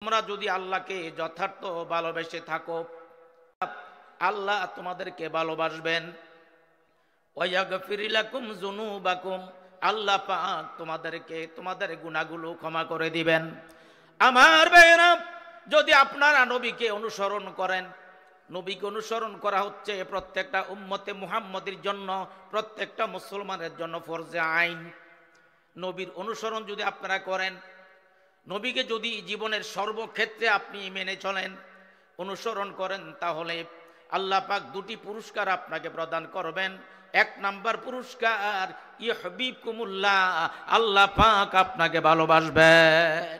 তোমরা যদি আল্লাহকে যথার্থ ভালোবেসে থাকো, আল্লাহ তোমাদেরকে ভালোবাসবেন। ওয়াগফির লাকুম যুনুবাকুম, আল্লাহ পাক তোমাদেরকে তোমাদের গুনাহগুলো ক্ষমা করে দিবেন। আমার ভাইয়েরা, যদি আপনারা নবীকে অনুসরণ করেন, নবীকে অনুসরণ করা হচ্ছে প্রত্যেকটা উম্মতে মুহাম্মদের জন্য, প্রত্যেকটা মুসলমানের জন্য ফরজে আইন। নবীর অনুসরণ যদি আপনারা করেন, নবীকে যদি জীবনের সর্বক্ষেত্রে আপনি মেনে চলেন, অনুসরণ করেন, তাহলে আল্লাহ পাক দুটি পুরস্কার আপনাকে প্রদান করবেন। এক নাম্বার পুরস্কার, ইউহিব্বুকুমুল্লাহ, আল্লাহ পাক আপনাকে ভালোবাসবেন।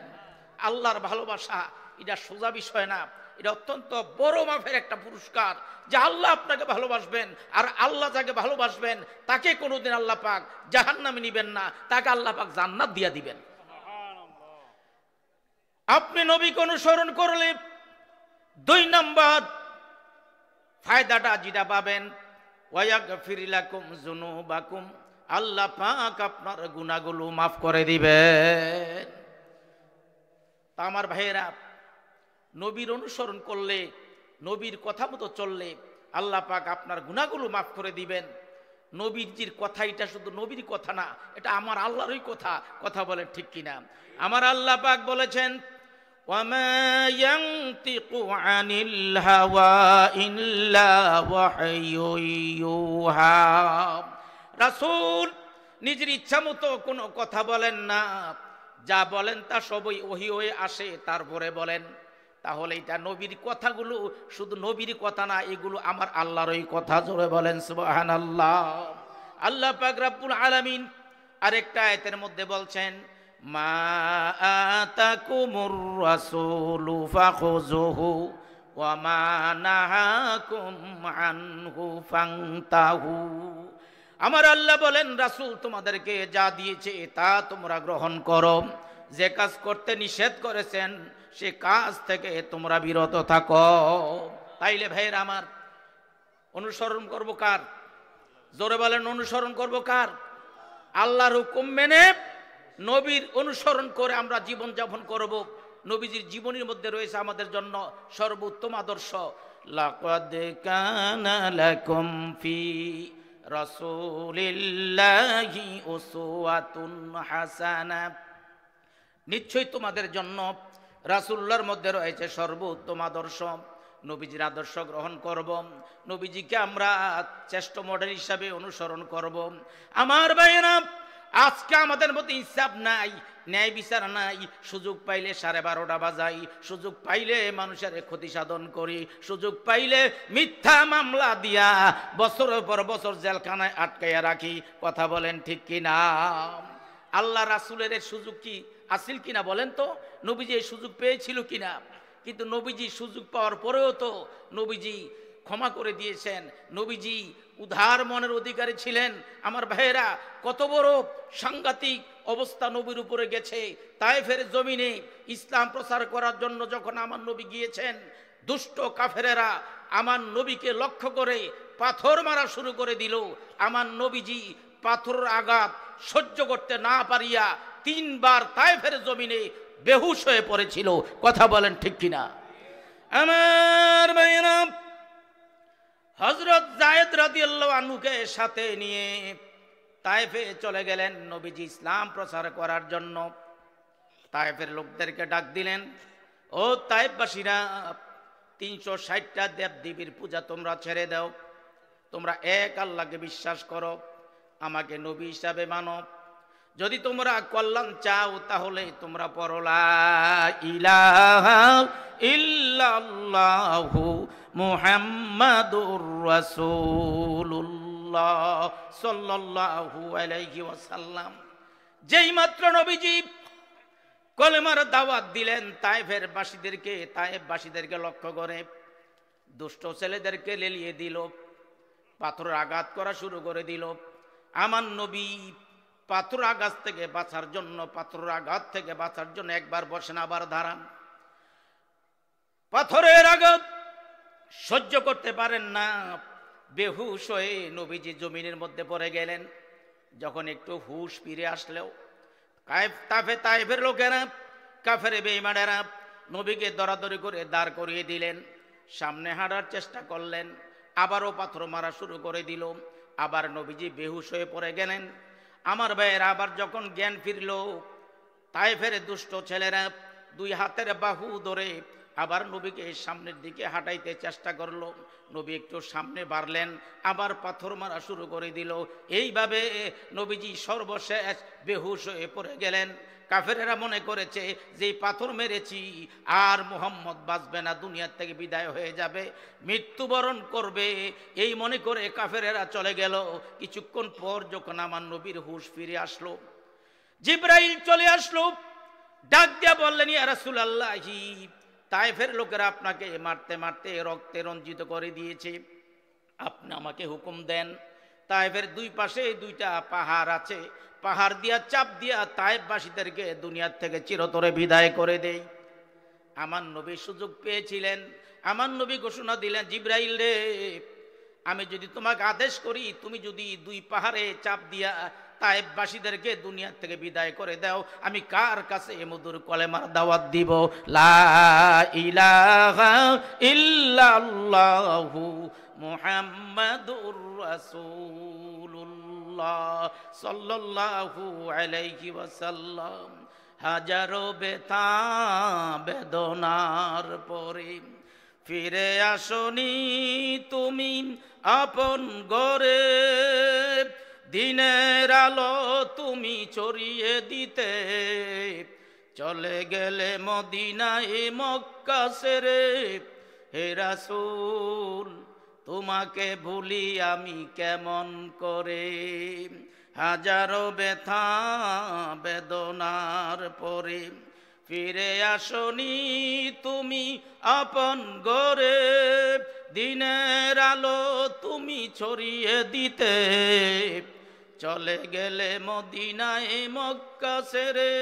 আল্লাহর ভালোবাসা এটা সোজা বিষয় না, এটা অত্যন্ত বড় মাপের একটা পুরস্কার যে আল্লাহ আপনাকে ভালোবাসবেন। আর আল্লাহ যাকে ভালোবাসবেন তাকে কোনোদিন আল্লাহ পাক জাহান্নামে নিবেন না, তাকে আল্লাহ পাক জান্নাত দিয়ে দিবেন। আপনি নবীকে অনুসরণ করলে দুই নম্বর ফায়দাটা যেটা পাবেন, ওয়াগফির লাকুম যুনুবাকুম, আল্লাহ পাক আপনার গুনাহগুলো মাফ করে দিবেন। তা আমার ভাইয়েরা, নবীর অনুসরণ করলে, নবীর কথা মতো চললে আল্লাহ পাক আপনার গুনাহগুলো মাফ করে দিবেন। নবীজির কথা এটা শুধু নবীর কথা না, এটা আমার আল্লাহরই কথা। কথা বলেন ঠিক কিনা? আমার আল্লাহ পাক বলেছেন, ওয়ামা ইয়ানতিকু আনিল হাওয়া ইল্লা ওয়াহয়ুন ইউহা। রাসূল নিজের ইচ্ছা মতো কোনো কথা বলেন না, যা বলেন তা সবই ওহী হয়ে আসে তারপরে বলেন। তাহলে এটা নবীর কথাগুলো শুধু নবীর কথা না, এগুলো আমার আল্লাহরই কথা। জোরে বলেন সুবহানাল্লাহ। আল্লাহ পাক রব্বুল আলামিন আরেকটা আয়াতের মধ্যে বলছেন, মা আতাকুমুর রাসূলু ফাখুযুহু ওয়া মা নাহাকুম আনহু ফান্তাহু। আমার আল্লাহ বলেন, রাসূল তোমাদেরকে যা দিয়েছে তা তোমরা গ্রহণ করো, যে কাজ করতে নিষেধ করেছেন সে কাজ থেকে তোমরা বিরত থাকো। তাইলে ভাইয়ের আমার, অনুসরণ করব কার? জোরে বলেন, অনুসরণ করব কার? আল্লাহর হুকুম মেনে নবীর অনুসরণ করে আমরা জীবন যাপন করব। নবীজির জীবনের মধ্যে রয়েছে আমাদের জন্য সর্বোত্তম আদর্শ। লাকাদ কানা লাকুম ফি রাসূলিল্লাহি উসওয়াতুন হাসানাহ, নিশ্চয়ই তোমাদের জন্য রাসূলুল্লাহর মধ্যে রয়েছে সর্বোত্তম আদর্শ। নবীজির আদর্শ গ্রহণ করব, নবীজিকে আমরা শ্রেষ্ঠ মডেল হিসাবে অনুসরণ করব। আমার ভাইয়েরা, আজকে আমাদের মধ্যে ইনসাফ নাই, ন্যায় বিচার নাই। সুযোগ পাইলে 12:30 বাজাই, সুযোগ পাইলে মানুষের ক্ষতি সাধন করি, সুযোগ পাইলে মিথ্যা মামলা দিয়া বছরের পর বছর জেলখানায় আটকাইয়া রাখি। কথা বলেন ঠিক কিনা? আল্লাহ রাসূলের সুযোগ কি আসিল কিনা বলেন তো? নবীজি এই সুযোগ পেয়েছিল কিনা? কিন্তু নবীজি সুযোগ পাওয়ার পরেও তো নবীজি ক্ষমা করে দিয়েছেন। নবীজি উদার মনের অধিকারী ছিলেন। আমার ভাইয়েরা, কত বড় সাংঘাতিক অবস্থা নবীর উপরে গেছে। তায়েফের জমিনে ইসলাম প্রচার করার জন্য যখন আমার নবী গিয়েছেন, দুষ্ট কাফেরেরা আমার নবীকে লক্ষ্য করে পাথর মারা শুরু করে দিল। আমার নবীজি পাথরের আঘাত সহ্য করতে না পারিয়া 3 বার তায়েফের জমিনে বেহুশ হয়ে পড়েছিল। কথা বলেন ঠিক কিনা? আমার ভাইয়েরা, হযরত যায়েদ রাদিয়াল্লাহু আনহুকে সাথে নিয়ে তায়েফে চলে গেলেন নবীজি ইসলাম প্রচার করার জন্য। তায়েফের লোকদেরকে ডাক দিলেন, ও তায়েফবাসীরা, 360টা দেবদেবীর পূজা তোমরা ছেড়ে দাও, তোমরা এক আল্লাহকে বিশ্বাস করো, আমাকে নবী হিসাবে মানো। যদি তোমরা কল্যাণ চাও তাহলে তোমরা পড়ো লা ইলাহা ইল্লাল্লাহু মুহাম্মাদুর রাসূলুল্লাহ সাল্লাল্লাহু আলাইহি ওয়াসাল্লাম। যেই মাত্র নবীজি কলেমার দাওয়াত দিলেন, তায়েফবাসীদেরকে লক্ষ্য করে দুষ্ট ছেলেদেরকে লেলিয়ে দিল, পাথরের আঘাত করা শুরু করে দিল। আমার নবী পাথর আঘাত থেকে বাঁচার জন্য একবার বসেন, আবার দাঁড়ান। পাথরের আঘাত সহ্য করতে পারেন না, বেহুশ হয়ে নবীজি জমিনের মধ্যে পড়ে গেলেন। যখন একটু হুশ ফিরে আসলেও তায়েফের লোকেরা, কাফের বেঈমানেরা নবীকে দরাদরি করে দাঁড় করিয়ে দিলেন, সামনে হাঁটার চেষ্টা করলেন, আবারও পাথর মারা শুরু করে দিল, আবার নবীজি বেহুশ হয়ে পড়ে গেলেন। আমার ভাইয়েরা আবার যখন জ্ঞান ফিরল, তায়েফের দুষ্ট ছেলেরা দুই হাতের বাহু ধরে আবার নবীকে সামনের দিকে হাঁটাইতে চেষ্টা করলো। নবী একটু সামনে বাড়লেন, আবার পাথর মারা শুরু করে দিল। এইভাবে নবীজি সর্বশেষ বেহুশ হয়ে পড়ে গেলেন। কাফেরেরা মনে করেছে যে পাথর মেরেছি আর মুহাম্মদ বাঁচবে না, দুনিয়ার থেকে বিদায় হয়ে যাবে, মৃত্যুবরণ করবে, এই মনে করে কাফেরেরা চলে গেল। কিছুক্ষণ পর যখন আমার নবীর হুঁশ ফিরে আসলো, জিবরাইল চলে আসলো, ডাক দিয়া বললেন, ইয়া রাসূলুল্লাহি, তায়েফের লোকেরা আপনাকে মারতে মারতে রক্তে রঞ্জিত করে দিয়েছে, আপনি আমাকে হুকুম দেন। তায়েফের দুই পাশে দুইটা পাহাড় আছে, পাহাড় দিয়া চাপ দিয়া তায়েফবাসীদেরকে দুনিয়ার থেকে চিরতরে বিদায় করে দেই। আমার নবী সুযোগ পেয়েছিলেন, আমার নবী ঘোষণা দিলেন, জিবরাইল রে, আমি যদি তোমাকে আদেশ করি, তুমি যদি দুই পাহাড়ে চাপ দিয়া তায়েফবাসীদেরকে দুনিয়ার থেকে বিদায় করে দাও, আমি কার কাছে মধুর কলেমার দাওয়াত দিব? লা ইলাহা ইল্লাল্লাহু মুহাম্মাদুর রাসূলুল্লাহ সাল্লাল্লাহু আলাইহি ওয়াসাল্লাম। হাজারো ব্যথা বেদনার পরে ফিরে আসনি তুমি আপন ঘরে, দিনের আলো তুমি ছড়িয়ে দিতে, চলে গেলে মদিনায় মক্কা ছেড়ে। হে রাসূল, তোমাকে ভুলি আমি কেমন করে, হাজারো ব্যথা বেদনার পরে ফিরে আসনি তুমি আপন ঘরে, দিনের আলো তুমি ছড়িয়ে দিতে, চলে গেলে মদিনায় মক্কা ছেড়ে।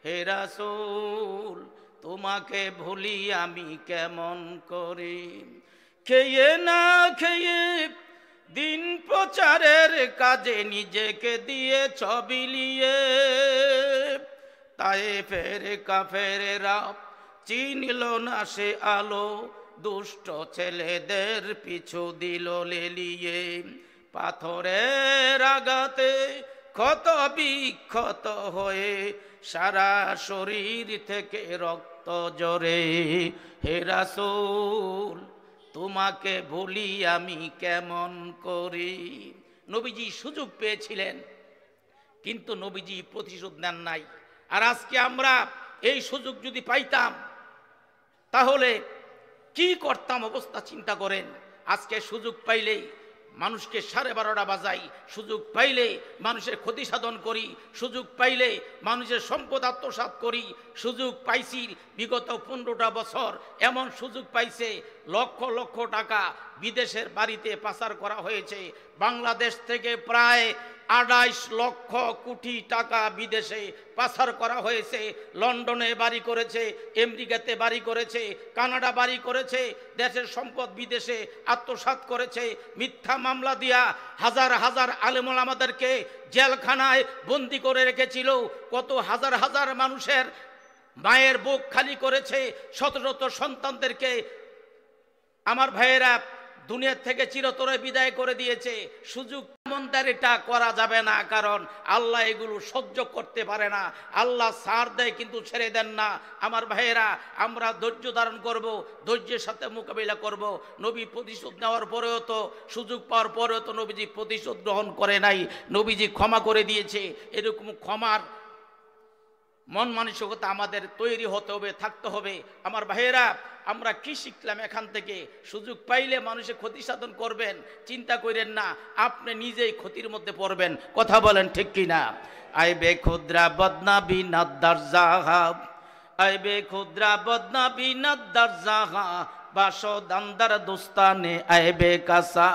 হে রাসূল, তোমাকে ভুলি আমি কেমন করে, খেয়ে না খেয়ে দিন প্রচারের কাজে নিজেকে দিয়ে ছবিলিয়ে, তায়েফের কাফেরেরা চিনল না সে আলো, দুষ্ট ছেলেদের পিছু দিল লেলিয়ে, পাথরের আঘাতে ক্ষত বিক্ষত হয়ে সারা শরীর থেকে রক্ত ঝরে। হে রাসূল, তোমাকে ভুলি আমি কেমন করি। নবীজি সুযোগ পেয়েছিলেন, কিন্তু নবীজি প্রতিশোধ নেন নাই। আর আজকে আমরা এই সুযোগ যদি পাইতাম তাহলে কি করতাম, অবস্থা চিন্তা করেন। আজকে সুযোগ পাইলেই মানুষকে 12:30 বাজাই, সুযোগ পাইলে মানুষের ক্ষতি সাধন করি, সুযোগ পাইলে মানুষের সম্পদ আত্মসাৎ করি। সুযোগ পাইছি বিগত 15টা বছর, এমন সুযোগ পাইছে লক্ষ লক্ষ টাকা বিদেশের বাড়িতে পাচার করা হয়েছে। বাংলাদেশ থেকে প্রায় 28 লক্ষ কোটি টাকা বিদেশে পাচার করা হয়েছে। লন্ডনে বাড়ি করেছে, আমেরিকাতে বাড়ি করেছে, কানাডা বাড়ি করেছে, দেশের সম্পদ বিদেশে আত্মসাৎ করেছে। মিথ্যা মামলা দিয়া হাজার হাজার আলেম ওলামাদেরকে জেলখানায় বন্দি করে রেখেছিল। কত হাজার হাজার মানুষের মায়ের বুক খালি করেছে, শত শত সন্তানদেরকে আমার ভাইয়েরা দুনিয়া থেকে চিরতরে বিদায় করে দিয়েছে। সুযোগ মন্দার এটা করা যাবে না, কারণ আল্লাহ এগুলো সহ্য করতে পারে না। আল্লাহ ছাড় দেয় কিন্তু ছেড়ে দেন না। আমার ভাইয়েরা, আমরা ধৈর্য ধারণ করব, ধৈর্যের সাথে মোকাবিলা করব। নবী প্রতিশোধ নেওয়ার পরেও তো, সুযোগ পাওয়ার পরেও তো নবীজি প্রতিশোধ গ্রহণ করে নাই, নবীজি ক্ষমা করে দিয়েছে। এরকম ক্ষমার মন মানসিকতা আমাদের তৈরি হতে হবে, থাকতে হবে। আমার ভাইয়েরা, আমরা কি শিখলাম এখান থেকে? সুযোগ পাইলে মানুষের ক্ষতি সাধন করবেন, চিন্তা করেন না আপনি নিজেই ক্ষতির মধ্যে পড়বেন। কথা বলেন ঠিক কিনা? আইবে খুদরা বদনা বিনাদ্দার জাহা, আইবে খুদরা বদনা বিনাদ্দার জাহা, বাসো দান্দার দোস্তানে আইবে কাসা।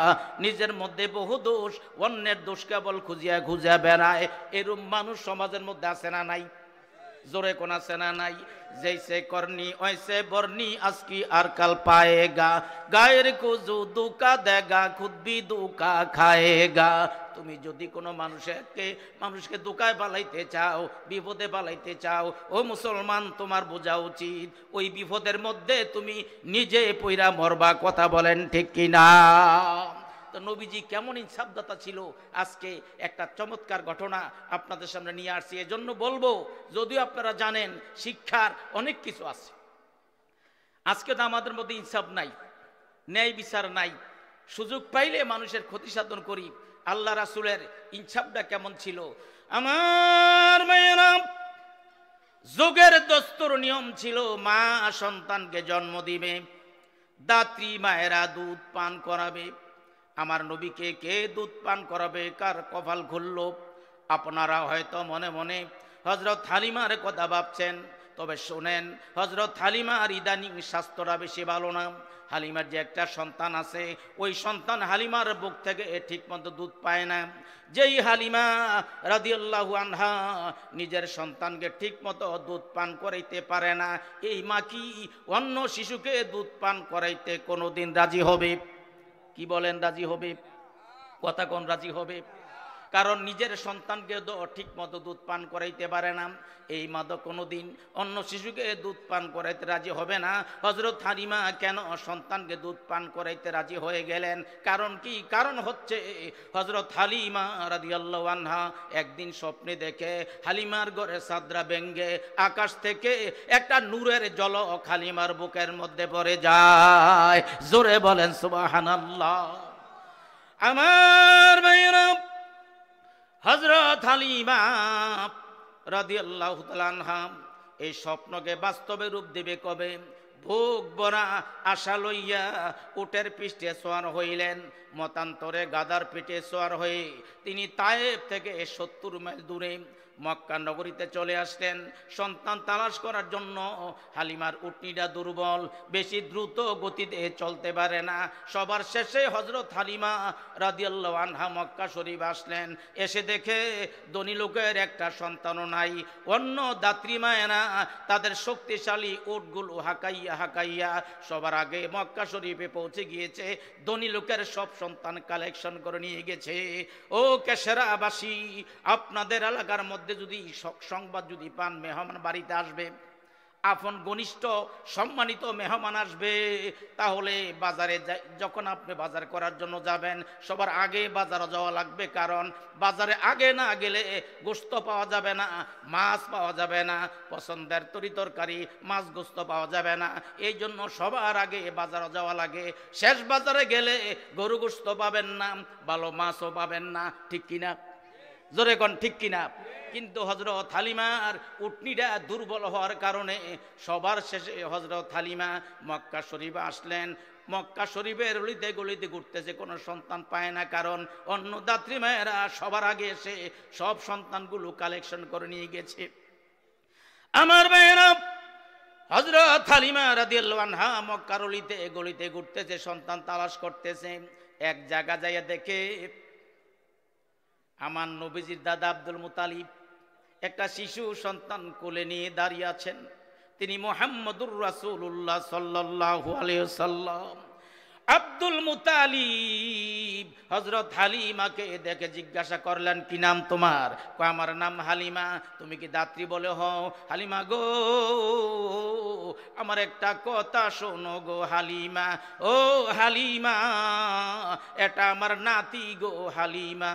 নিজের মধ্যে বহু দোষ, অন্যের দোষ কেবল খুঁজিয়া খুঁজিয়া বেড়ায়। এরূপ মানুষ সমাজের মধ্যে আছে না নাই? জোরে কোন আছে না নাই? जैसे करनी वैसे बरनी आजकी আর কাল পায়েগা গায়ের কো जो धोखा देगा खुद भी धोखा खाएगा তুমি যদি কোনো মানুষকে ধোঁকায় পালাইতে চাও বিপদে পালাইতে চাও ও মুসলমান তোমার বোঝা উচিত ওই বিপদের মধ্যে তুমি নিজে পইরা মরবা কথা বলেন ঠিক কি না তো নবীজি কেমন ইনসাফদাতা ছিল আজকে একটা চমৎকার ঘটনা আপনাদের সামনে নিয়ে আসছি এজন্য বলবো যদিও আপনারা জানেন শিক্ষার অনেক কিছু আছে আজকে তো আমাদের মধ্যে ইনসাফ নাই ন্যায় বিচার নাই সুযোগ পাইলে মানুষের ক্ষতি সাধন করি আল্লাহ রাসূলের ইনসাফটা কেমন ছিল আমার মায়েরা যুগের দস্তুর নিয়ম ছিল মা সন্তানকে জন্ম দিবে দাত্রী মায়েরা দুধ পান করাবে আমার নবীকে কে দুধ পান করাবে কার কপাল খুলল আপনারা হয়তো মনে মনে হযরত হালিমার কথা ভাবছেন তবে শুনেন হযরত হালিমার ইদানিং স্বাস্থ্যটা বেশি ভালো না হালিমার যে একটা সন্তান আছে ওই সন্তান হালিমার বুক থেকে ঠিকমতো দুধ পায় না যেই হালিমা রাদিয়াল্লাহু আনহা নিজের সন্তানকে ঠিকমতো দুধ পান করাইতে পারে না এই মা কি অন্য শিশুকে দুধ পান করাইতে কোনোদিন রাজি হবে কি বলেন রাজি হবে কথা কোন রাজি হবে কারণ নিজের সন্তানকে ঠিকমতো দুধ পান করাইতে পারে না এই মা তো কোনোদিন অন্য শিশুকে দুধ পান করাইতে রাজি হবে না হযরত হালিমা কেন সন্তানকে দুধ পান করাইতে রাজি হয়ে গেলেন কারণ কি কারণ হচ্ছে হযরত হালিমা রাদিয়াল্লাহু আনহা একদিন স্বপ্নে দেখে হালিমার ঘরে চাদরা ভেঙে আকাশ থেকে একটা নূরের ঝলক হালিমার বুকের মধ্যে পড়ে যায় জোরে বলেন সুবহানাল্লাহ আমার ভাইরা হযরত হালিমা রাদিয়াল্লাহু তাআলা আনহা এই স্বপ্নকে বাস্তবে রূপ দেবে কবে ভোগ ভরা আশা লইয়া উটের পৃষ্ঠে সোয়ার হইলেন মতান্তরে গাদার পিঠে সোয়ার হয়ে তিনি তায়েফ থেকে 70 মাইল দূরে মক্কা নগরীতে চলে আসলেন সন্তান তালাশ করার জন্য হালিমার উটনিটা দুর্বল বেশি দ্রুত গতিতে চলতে পারে না সবার শেষে হযরত হালিমা রাদিয়াল্লাহু আনহা মক্কা শরীফ আসলেন এসে দেখে ধনী লোকের একটা সন্তানও নাই অন্য দাত্রী মায়েরা তাদের শক্তিশালী উটগুলো হাঁকাইয়া সবার আগে মক্কা শরীফে পৌঁছে গিয়েছে ধনী লোকের সব সন্তান কালেকশন করে নিয়ে গেছে ও কেশরাবাসী আপনাদের এলাকার মধ্যে যদি সংবাদ যদি পান মেহমান বাড়িতে আসবে আপন ঘনিষ্ঠ সম্মানিত মেহমান আসবে তাহলে বাজারে যখন আপনি বাজার করার জন্য যাবেন সবার আগে বাজারে যাওয়া লাগবে কারণ বাজারে আগে না গেলে গোশত পাওয়া যাবে না মাছ পাওয়া যাবে না পছন্দের তরকারি মাছ গোশত পাওয়া যাবে না এই জন্য সবার আগে বাজারে যাওয়া লাগে শেষ বাজারে গেলে গরু গোশত পাবেন না ভালো মাছও পাবেন না ঠিক কিনা জোরে কোন ঠিক কিনা কিন্তু হযরত হালিমার উটনিটা দুর্বল হওয়ার কারণে সবার শেষে হযরত হালিমা মক্কা শরীফে আসলেন মক্কা শরীফের গলিতে গলিতে ঘুরতেছে কোনো সন্তান পায় না কারণ অন্য দাত্রী মায়েরা সবার আগে এসে সব সন্তানগুলো কালেকশন করে নিয়ে গেছে আমার ভাইয়েরা হযরত হালিমা রাদিয়াল্লাহু আনহা মক্কার গলিতে ঘুরতেছে সন্তান তালাশ করতেছে এক জায়গা যাইয়া দেখে আমার নবীজির দাদা আব্দুল মুতালিব একটা শিশু সন্তান কোলে নিয়ে দাঁড়িয়ে আছেন তিনি মুহাম্মদুর রাসূলুল্লাহ সাল্লাল্লাহু আলাইহি ওয়াসাল্লাম আব্দুল মুতালিব হযরত হালিমাকে দেখে জিজ্ঞাসা করলেন কি নাম তোমার কয় আমার নাম হালিমা তুমি কি দাত্রী বলে হও হালিমা গো আমার একটা কথা শোনো গো হালিমা ও হালিমা এটা আমার নাতি গো হালিমা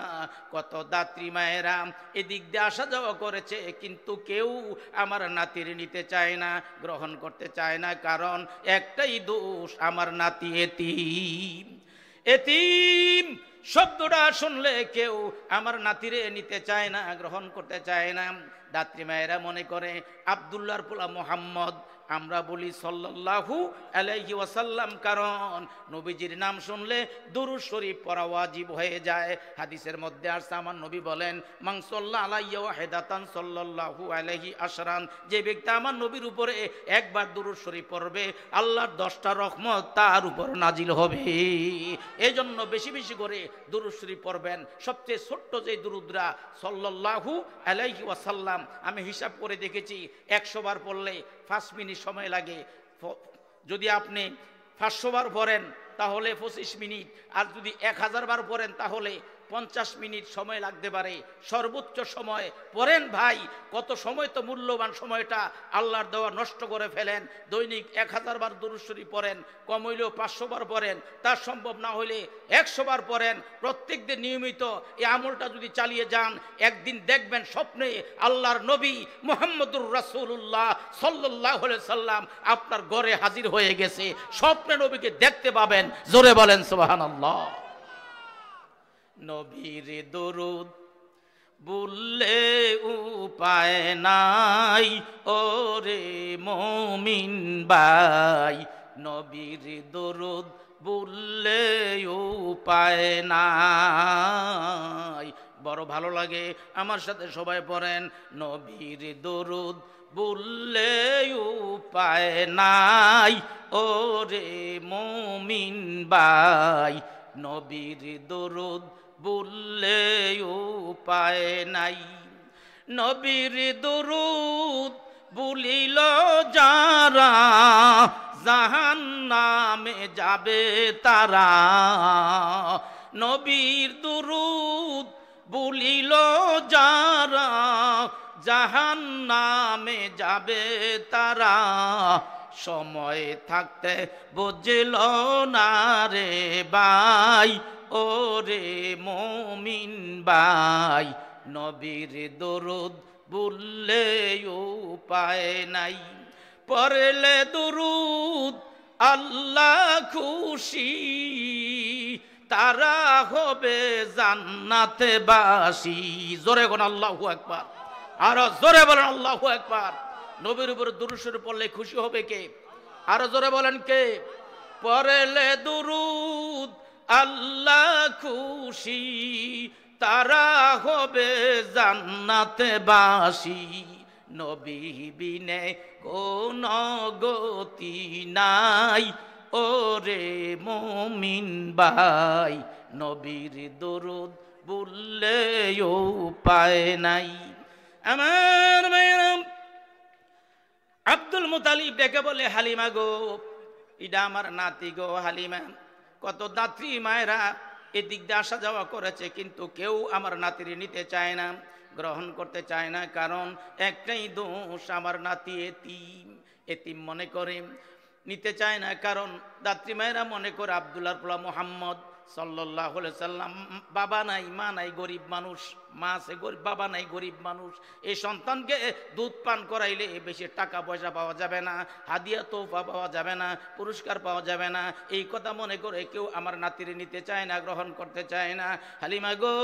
কত দাত্রী মায়েরা এদিক দিয়ে আসা যাওয়া করেছে কিন্তু কেউ আমার নাতির নিতে চায় না গ্রহণ করতে চায় না কারণ একটাই দোষ আমার নাতি এতিম শব্দটা শুনলে কেউ আমার নাতিরে নিতে চায় না গ্রহণ করতে চায় না দাত্রী মায়েরা মনে করে আব্দুল্লাহর পোলা মুহাম্মদ আমরা বলি সাল্লাল্লাহু আলাইহি ওয়াসাল্লাম কারণ নবীজির নাম শুনলে দুরূদ শরীফ পড়া ওয়াজিব হয়ে যায় হাদিসের মধ্যে আসছে আমার নবী বলেন মান সাল্লাল্লাহু আলাইহি ওয়াহিদাতান সাল্লাল্লাহু আলাইহি আশরান যে ব্যক্তি আমার নবীর উপরে একবার দুরূদ শরীফ পড়বে আল্লাহর 10টা রহমত তার উপর নাজিল হবে এজন্য বেশি বেশি করে দুরূদ শরীফ পড়বেন সবচেয়ে ছোট্ট যে দুরূদরা সাল্লাল্লাহু আলাইহি ওয়াসাল্লাম আমি হিসাব করে দেখেছি 100 বার পড়লে 5 মিনিট সময় লাগে। যদি আপনি 500 বার পড়েন তাহলে 25 মিনিট, আর যদি 1000 বার পড়েন তাহলে 50 মিনিট সময় লাগতে পারে। সর্বোচ্চ সময় পড়েন ভাই, কত সময় তো মূল্যবান সময়টা আল্লাহর দেওয়া নষ্ট করে ফেলেন। দৈনিক 1000 বার দুরূদ শরীফ পড়েন, কম হইলেও 500 বার পড়েন, তার সম্ভব না হলে 100 বার পড়েন। প্রত্যেক দিন নিয়মিত এই আমলটা যদি চালিয়ে যান, একদিন দেখবেন স্বপ্নে আল্লাহর নবী মুহাম্মদুর রাসূলুল্লাহ সাল্লাল্লাহু আলাইহি সাল্লাম আপনার ঘরে হাজির হয়ে গেছে। স্বপ্নে নবীকে দেখতে পাবেন। জোরে বলেন সুবহানাল্লাহ। নবীর দরুদ বললে উপায় নাই ওরে মুমিন ভাই, নবীর দরুদ বললে উপায় নাই। বড় ভালো লাগে, আমার সাথে সবাই পড়েন, নবীর দরুদ বললে উপায় নাই ওরে মুমিন ভাই, নবীর দরুদ বললে উপায় নাই। নবীর দরুদ বলিল যারা জাহান্নামে যাবে তারা, নবীর দরুদ বলিল যারা জাহান্নামে যাবে তারা, সময় থাকতে বুঝল না রে ভাই ওরে মুমিন ভাই, নবীর দরুদ বললে উপায় নাই। পড়লে দরুদ আল্লাহ খুশি, তারা হবে জান্নাতে বাসী। জোরে কোন আল্লাহু আকবার, আরো জোরে বলেন আল্লাহু আকবার। নবীর উপর দুরূদ শরীফ পড়লে খুশি হবে কে? আরো জোরে বলেন কে? পড়লে দরুদ আল্লাহ খুশি, তারা হবে জান্নাতে বাসী। নবী বিনে কোন গতি নাই ওরে মুমিন ভাই, নবীর দরুদ বললে উপায় নাই। আমার ভাইরা, আব্দুল মুতালিব ডেকে বলে, হালিমা গো, এটা আমার নাতি গো হালিমা। কত দাত্রী মায়েরা এদিক দিয়ে আসা যাওয়া করেছে, কিন্তু কেউ আমার নাতিরে নিতে চায় না, গ্রহণ করতে চায় না। কারণ একটাই দোষ, আমার নাতি এতিম। এতিম মনে করে নিতে চায় না, কারণ দাত্রী মায়েরা মনে করে আব্দুল্লাহর পোলা মুহাম্মদ সাল্লাল্লাহু আলাইহি সাল্লাম বাবা নাই মা নাই, গরিব মানুষ, মা আছে গরিব, বাবা নাই গরিব মানুষ। এই সন্তানকে দুধ পান করাইলে বেশি টাকা পয়সা পাওয়া যাবে না, হাদিয়া তোফা পাওয়া যাবে না, পুরস্কার পাওয়া যাবে না। এই কথা মনে করে কেউ আমার নাতিরে নিতে চায় না, গ্রহণ করতে চায় না। হালিমা গো,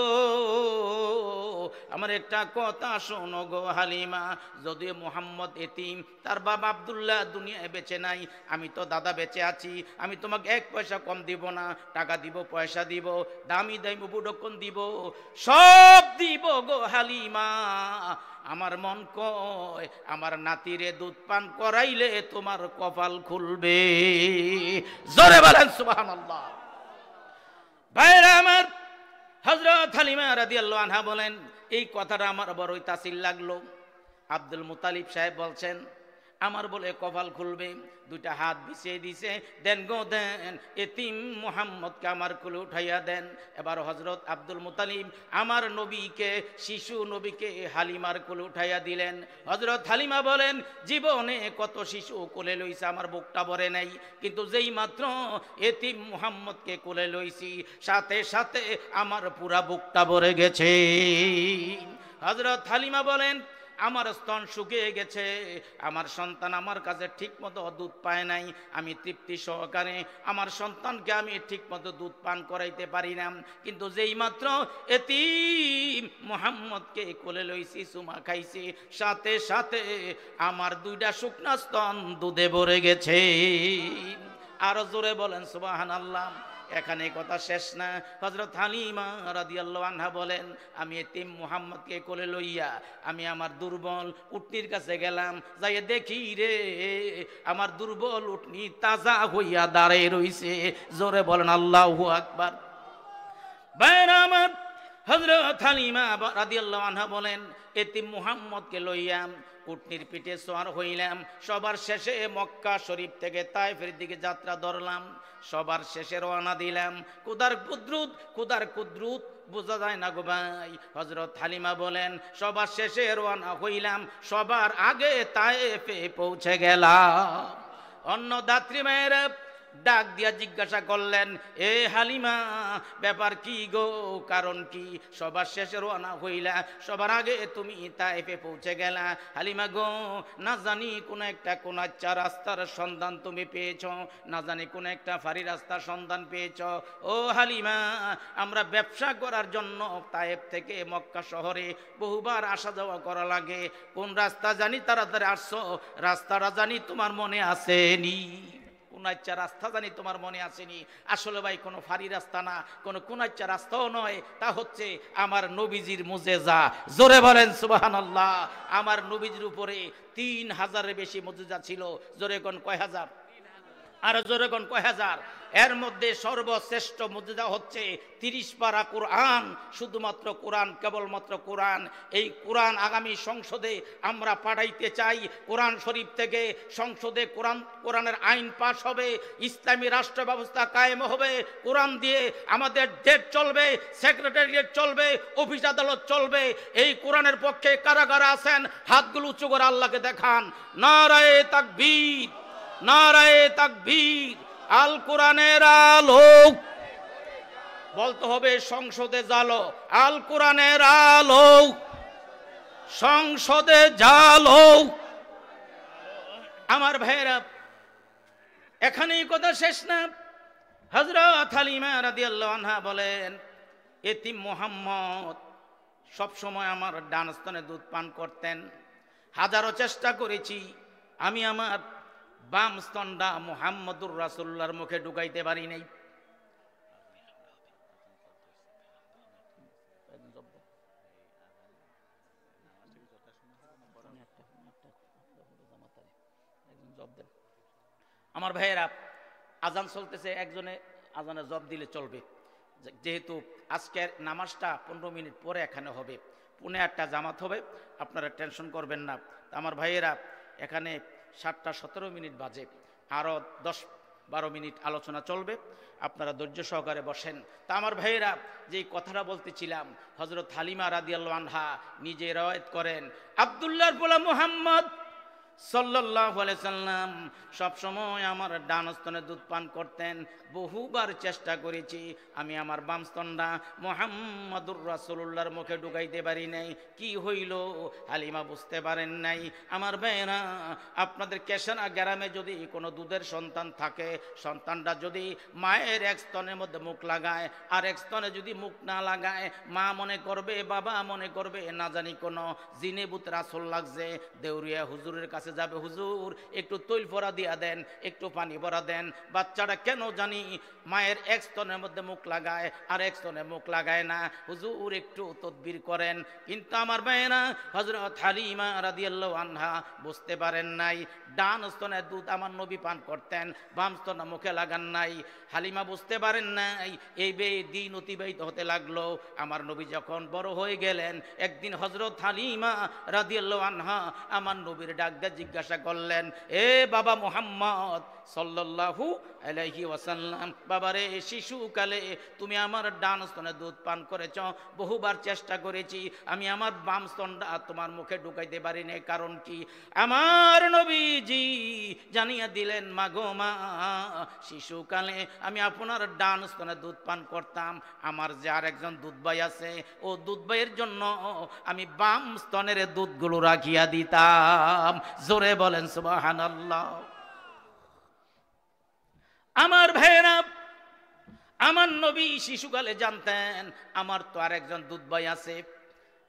আমার একটা কথা শোনো গো হালিমা, যদিও মুহাম্মদ এতিম, তার বাবা আব্দুল্লাহ দুনিয়ায় বেঁচে নাই, আমি তো দাদা বেঁচে আছি, আমি তোমাকে 1 পয়সা কম দিব না, টাকা দিব, পয়সা দিব, দামি দামি বুড়োক্ষণ দিব, সব দিব গো হালিমা। আমার মন কয় আমার নাতিরে দুধ পান করাইলে তোমার কপাল খুলবে। জোরে বলেন সুবহানাল্লাহ। ভাইরা আমার, হযরত হালিমা রাদিয়াল্লাহু আনহা বলেন, এই কথাটা আমার বড়ই তাসির লাগলো। আব্দুল মুতালিব সাহেব বলছেন, আমার বলে কপাল খুলবে। 2টা হাত বিছিয়ে দিছে, দেন গো দেন, এতিম মুহাম্মদকে আমার কোলে উঠাইয়া দেন। এবার হযরত আব্দুল মুতালিব আমার নবীকে, শিশু নবীকে হালিমার কোলে উঠাইয়া দিলেন। হযরত হালিমা বলেন, জীবনে কত শিশু কোলে লইছে, আমার বুকটা ভরে নাই, কিন্তু যেই মাত্র এতিম মুহাম্মদকে কোলে লইছি, সাথে সাথে আমার পুরা বুকটা ভরে গেছে। হযরত হালিমা বলেন, আমার স্তন শুকিয়ে গেছে, আমার সন্তান আমার কাছে ঠিক মতো দুধ পায় নাই, আমি তৃপ্তি সহকারে আমার সন্তানকে আমি ঠিক মতো দুধ পান করাইতে পারি না, কিন্তু যেই মাত্র এতিম মুহাম্মদকে কোলে লইছি, চুমা খাইছি, সাথে সাথে আমার 2টা শুকনা স্তন দুধে ভরে গেছে। আরো জোরে বলেন সুবহানাল্লাহ। এখানে কথা শেষ না। হযরত হালিমা রাদিয়াল্লাহু আনহা বলেন, আমি এতিম মুহাম্মদকে কোলে লইয়া আমি আমার দুর্বল উটনির কাছে গেলাম, যাইয়ে দেখি রে আমার দুর্বল উটনি তাজা হইয়া দাঁড়ায় রইছে। জোরে বলেন আল্লাহু আকবার। ভাইরা আমার, হযরত হালিমা রাদিয়াল্লাহু আনহা বলেন, এতিম মুহাম্মদকে লইয়া উটনির পিঠে সোয়ার হইলাম, সবার শেষে মক্কা শরীফ থেকে তায়েফের দিকে যাত্রা ধরলাম, সবার শেষে রওনা দিলাম। কুদার কুদরুত বোঝা যায় না গো ভাই। হযরত হালিমা বলেন সবার শেষে রওনা হইলাম, সবার আগে তায়েফে পৌঁছে গেলাম। অন্য যাত্রী মায়েরা ডাক দিয়া জিজ্ঞাসা করলেন, এ হালিমা ব্যাপার কি গো, কারণ কি? সবার শেষে রওনা হইলা, সবার আগে তুমি তায়েফে পৌঁছে গেলা। হালিমা গো, না জানি কোন একটা কোনাচ্চা রাস্তার সন্ধান তুমি পেয়েছ, না জানি কোন একটা ফাঁড়ি রাস্তার সন্ধান পেয়েছ। ও হালিমা, আমরা ব্যবসা করার জন্য তায়েফ থেকে মক্কা শহরে বহুবার আসা যাওয়া করা লাগে, কোন রাস্তা জানি তাড়াতাড়ি আসছো, রাস্তাটা জানি তোমার মনে আসেনি। কোনাচ্চা রাস্তা জানি তোমার মনে আসেনি। আসলে ভাই কোনো ফাঁড়ি রাস্তা না, কোনো কোনাচ্চা রাস্তাও নয়, তা হচ্ছে আমার নবীজির মুজেজা। জোরে বলেন সুবহানাল্লাহ। আমার নবীজির উপরে 3000-এর বেশি মুজেজা ছিল। জোরে কোন কয় হাজার? আর জোরে কোন কয় হাজার? এর মধ্যে সর্বশ্রেষ্ঠ মুজিজা হচ্ছে 30 পারা কোরআন, শুধুমাত্র কোরআন, কেবলমাত্র কোরআন। এই কোরআন আগামী সংসদে আমরা পাঠাইতে চাই। কোরআন শরীফ থেকে সংসদে কোরআনের আইন পাশ হবে, ইসলামী রাষ্ট্র ব্যবস্থা কায়েম হবে, কোরআন দিয়ে আমাদের দেশ চলবে, সেক্রেটারিয়েট চলবে, অফিস আদালত চলবে। এই কোরআনের পক্ষে কারা কারা আছেন হাতগুলো উঁচু করে আল্লাহকে দেখান। নারায়ে তাকবীর, নারায়ে তাকবীর। আল কোরআনের আলো বলতে হবে, সংসদে জালো, আল কোরআনের আলো সংসদে জালো। আমার ভাইরা, এখানেই কথা শেষ না। হযরত হালিমা রাদিয়াল্লাহু আনহা বলেন, এতিম মুহাম্মদ সব সময় আমার ডান স্তনে দুধ পান করতেন। হাজারো চেষ্টা করেছি, আমি আমার বাম স্তনটা মুহাম্মদুর রাসূলুল্লাহর মুখে ঢুকাইতে পারি নাই। আমার ভাইয়েরা, আজান চলতেছে, একজনে আজানে জব দিলে চলবে, যেহেতু আজকের নামাজটা 15 মিনিট পরে এখানে হবে, 1:30 জামাত হবে, আপনারা টেনশন করবেন না। আমার ভাইয়েরা, এখানে 7:17 বাজে, আরও 10-12 মিনিট আলোচনা চলবে, আপনারা ধৈর্য সহকারে বসেন। তা আমার ভাইয়েরা, যেই কথাটা বলতেছিলাম, হযরত হালিমা রাদিয়াল্লাহু আনহা নিজে রওয়ায়াত করেন, আব্দুল্লাহর পোলা মুহাম্মদ সাল্লাল্লাহু আলাইহি সাল্লাম সব সময় আমার ডান স্তনে দুধ পান করতেন। বহুবার চেষ্টা করেছি, আমি আমার বাম স্তনটা মুহাম্মদুর রাসূলুল্লাহর মুখে ঢুকাইতে পারি নাই। কি হইল? হালিমা বুঝতে পারেন নাই। আমার ভাইরা, আপনাদের কেশনা গ্রামে যদি কোনো দুধের সন্তান থাকে, সন্তানটা যদি মায়ের এক স্তনের মধ্যে মুখ লাগায় আর এক স্তনে যদি মুখ না লাগায়, মা মনে করবে, বাবা মনে করবে না জানি কোনো জিনে ভূত রাসূল লাগছে, দেউরিয়া হুজুরের কাছে যাবে, হুজুর একটু তৈল ভরা দিয়া দেন, একটু পানি ভরা দেন। বাচ্চাটা কেন জানি মায়ের এক স্তনের মধ্যে মুখ লাগায় আর এক স্তনে মুখ লাগায় না, হুজুর একটু তদবির করেন। কিন্তু আমার ভাইয়েরা, হযরত হালিমা রাদিয়াল্লাহু আনহা বুঝতে পারেন নাই। ডান স্তনে দুধ আমার নবী পান করতেন, বাম স্তনে মুখে লাগান নাই। হালিমা বুঝতে পারেন নাই। এই দিন অতিবাহিত হতে লাগলো। আমার নবী যখন বড় হয়ে গেলেন, একদিন হযরত হালিমা রাদিয়াল্লাহু আনহা আমার নবীর ডাক দিয়ে জিজ্ঞাসা করলেন, এ বাবা মুহাম্মদ সাল্লাল্লাহু আলাইহি ওয়াসাল্লাম, বাবারে, শিশুকালে তুমি আমার ডান স্তনে দুধ পান করেছ, বহুবার চেষ্টা করেছি, আমি আমার বাম স্তনটা তোমার মুখে ঢুকাইতে পারি না, কারণ কি? আমার নবীজি জানিয়ে দিলেন, মাগো মা, শিশুকালে আমি আপনার ডান স্তনে দুধ পান করতাম, আমার যে আর একজন দুধ ভাই আছে, ও দুধ ভাইয়ের জন্য আমি বাম স্তনের দুধগুলো রাখিয়া দিতাম। জোরে বলেন সুবহানাল্লাহ। আমার ভাইয়েরা, আমার নবী শিশুকালে জানতেন আমার তো আর একজন দুধ ভাই আছে,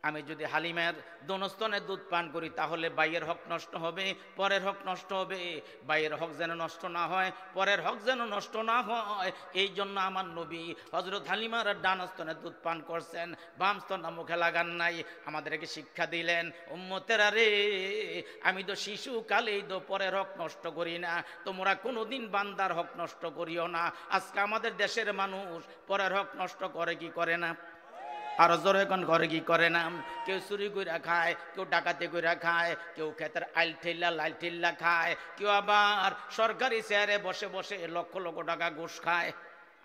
আমি যদি হালিমার দোনস্তনে দুধ পান করি তাহলে ভাইয়ের হক নষ্ট হবে, পরের হক নষ্ট হবে। ভাইয়ের হক যেন নষ্ট না হয়, পরের হক যেন নষ্ট না হয়, এই জন্য আমার নবী হযরত হালিমার ডান স্তনে দুধ পান করছেন, বাম স্তনটা মুখে লাগান নাই। আমাদেরকে শিক্ষা দিলেন, উম্মতেরা রে, আমি তো শিশুকালেই তো পরের হক নষ্ট করি না, তোমরা কোনোদিন বান্দার হক নষ্ট করিও না। আজকে আমাদের দেশের মানুষ পরের হক নষ্ট করে কি করে না? আর জোরে কোন ঘরে কি করে না? কেউ চুরি কইরা খায়, কেউ ডাকাতি কইরা খায়, কেউ ক্ষেতের আইল ঠেল্লা লাইল ঠেল্লা খায়, কেউ আবার সরকারি চেয়ারে বসে বসে লক্ষ লক্ষ টাকা ঘুষ খায়,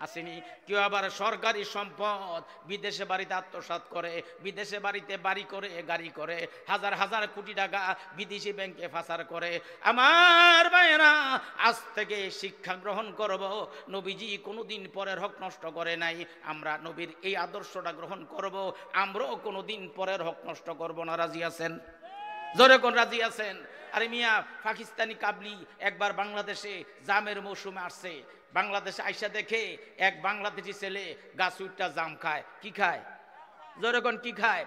আসেনি? কেউ আবার সরকারি সম্পদ বিদেশে বাড়িতে আত্মসাৎ করে, বিদেশে বাড়িতে বাড়ি করে গাড়ি করে, হাজার হাজার কোটি টাকা বিদেশি ব্যাংকে পাচার করে। আমার ভাইয়েরা, আজ থেকে শিক্ষা গ্রহণ করব, নবীজি কোনোদিন পরের হক নষ্ট করে নাই, আমরা নবীর এই আদর্শটা গ্রহণ করব, আমরাও কোনোদিন পরের হক নষ্ট করব না। রাজি আছেন? জোরে কোন রাজি আছেন? আরে মিয়া, পাকিস্তানি কাবলি একবার বাংলাদেশে জামের মৌসুমে আসছে, বাংলাদেশে আইসা দেখে এক বাংলাদেশি ছেলে গাছ উঠটা জাম খায়। কি খায়? জোরে কোন কি খায়?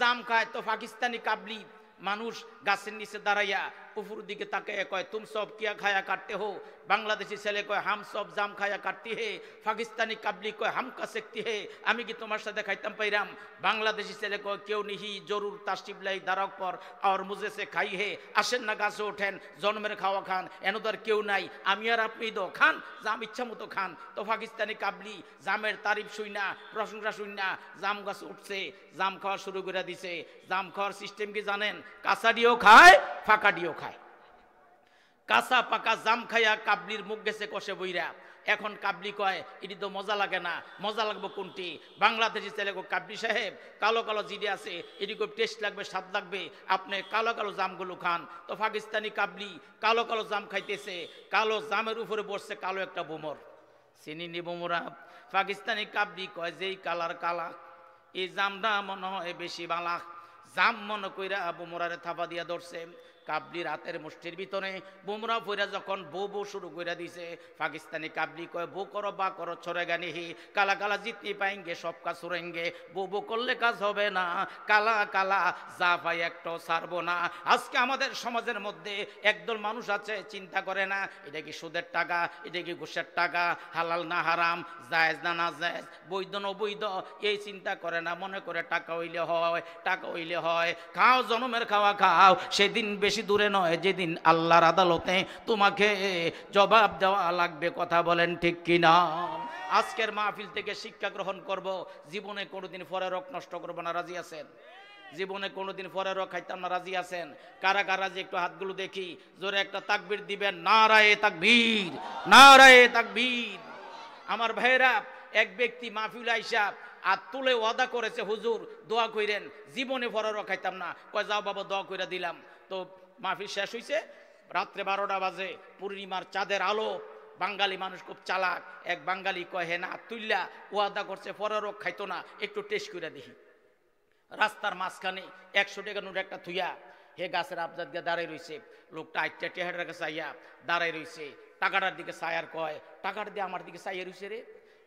জাম খায়। তো পাকিস্তানি কাবলি মানুষ গাছের নিচে দাঁড়াইয়া উপর দিকে তাকায় কয়, তুম সব কিয়া খায়া কাটতে হো? বাংলাদেশি ছেলে কয়, হাম সব জাম খায়া কাটতি হে। পাকিস্তানি কাবলি কয়, হাম কা সেকতি হে, আমি কি তোমার সাথে খাইতাম পাইরাম? বাংলাদেশি ছেলে কয়, কেউ নিহি জরুর তাশরিফ লাই দারাক পর আর মুঝে সে খাই হে, আসেন না গাছে ওঠেন, জন্মের খাওয়া খান, এনদার কেউ নাই, আমি আর আপনি তো খান, জাম ইচ্ছা মতো খান। তো পাকিস্তানি কাবলি জামের তারিফ শুই না, প্রশংসা শুই না, জাম গাছ উঠছে, জাম খাওয়া শুরু করে দিছে। জাম খাওয়ার সিস্টেম কি জানেন? কাঁচাডিও খায়, ফাঁকাডিও খায়। কাঁচা পাকা জাম খাইয়া কাবলির মুখ গেছে কষে বইরা। এখন কাবলি কয়, এটি তো মজা লাগে না, মজা লাগবে কোনটি? বাংলাদেশি ছেলে কো, কাবলি সাহেব, কালো কালো জিডি আছে, এটি খুব টেস্ট লাগবে, স্বাদ লাগবে, আপনি কালো কালো জামগুলো খান। তো পাকিস্তানি কাবলি কালো কালো জাম খাইতেছে, কালো জামের উপরে বসছে কালো একটা বোমর, চিনি বোমরা। পাকিস্তানি কাবলি কয়, যেই কালার কালা, এই জামটা মনে হয় বেশি বালা। জাম মনে কইরা বোমরারে থাপা দিয়া ধরছে। কাবলির হাতের মুষ্টির ভিতরে বোমরা ফইরা যখন বো বো শুরু করে দিছে, পাকিস্তানি কাবলি কয়, বো করো বা করো ছড়েগা নিহি, কালা কালা জিতনি পাইঙ্গে সব কাজ সুরেঙ্গে, বো বো করলে কাজ হবে না, কালা কালা যা পাই একটাও ছাড়বো না। আজকে আমাদের সমাজের মধ্যে একদল মানুষ আছে, চিন্তা করে না এটা কি সুদের টাকা, এটা কি ঘুষের টাকা, হালাল না হারাম, জায়েজ না না জায়েজ, বৈধ না অবৈধ, এই চিন্তা করে না। মনে করে টাকা হইলে হয়, টাকা হইলে হয়, খাও জনমের খাওয়া খাও, সেদিন বেশি দূরে নয় যেদিন আল্লাহর আদালতে তোমাকে জবাব দেওয়া লাগবে। কথা বলেন ঠিক কিনা? আজকের মাহফিল থেকে শিক্ষা গ্রহণ করব, জীবনে কোনোদিন পরের হক নষ্ট করব না। রাজি আছেন? জীবনে কোনোদিন পরের হক খাইতাম না। রাজি আছেন? কারা কারা যে একটু হাতগুলো দেখি, জোরে একটা তাকবীর দিবেন। নারায়ে তাকবীর, নারায়ে তাকবীর। আমার ভাইরা, এক ব্যক্তি মাহফিল আইসা আর তুলে ওয়াদা করেছে, হুজুর দোয়া কইরেন, জীবনে পরের হক খাইতাম না। কয়, যাও বাবা, দোয়া কইরা দিলাম। তো মাহফিল শেষ হইছে, রাত্রে 12টা বাজে, পূর্ণিমার চাঁদের আলো। বাঙালি মানুষ খুব চালাক, এক বাঙালি কয়, হে না তুইল্লা ওয়াদা করছে পরের হক খাইতো না, একটু টেস্ট করে দেখি। রাস্তার মাঝখানে 100 টাকা নোট একটা থুইয়া হে গাছের আবজাদ দিয়ে দাঁড়াই রইছে। লোকটা আইটা টেহার কাছে চাইয়া দাঁড়াই রইছে, টাকাটার দিকে চাই আর কয়, টাকাটা দিয়ে আমার দিকে চাইয়া রইছে রে,